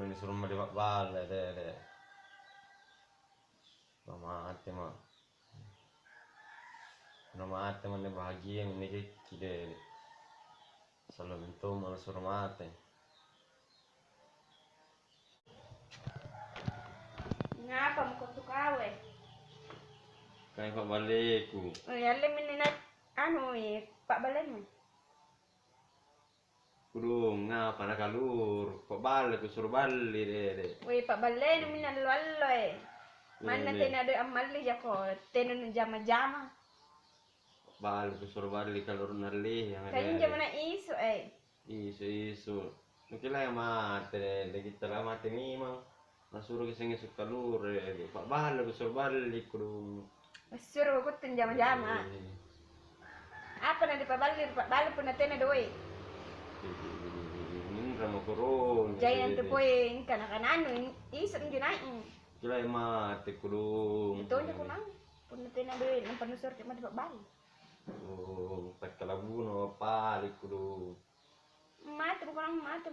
disuruh melihat balik deh. Mati mah. Mati mana bahagia ini kita selalu itu malah suruh mati. Ngapa mau kau kawe? Kayak Pak Baleku. Oh ya, lemin anu Pak Balen. Kurung ngapa nak kalur? Pak Baleku suruh balik deh. Woi Pak Balen min allo. Mana tena ada amal ya ko tena jama-jama. Baleku suruh balik kalur nali yang ada. Kan jamana isu Isu. Mungkin lah yang mati deh. Kita lah mati nih mang. Nasuruh kesini suka kalur deh. Pak Baleku suruh balik kurung. Suruh aku tun jama-jama. Apa nanti Pak Balen pun tena doi. Ini mau kurung. Jangan tu poin kanak-kanak anu isu njunai. Kila mati kurung. Itu aja kunang. Pun tena doi nampan usur ke Pak Balen. Oh, tak kalabuno palik kurung. Mati bukan mati.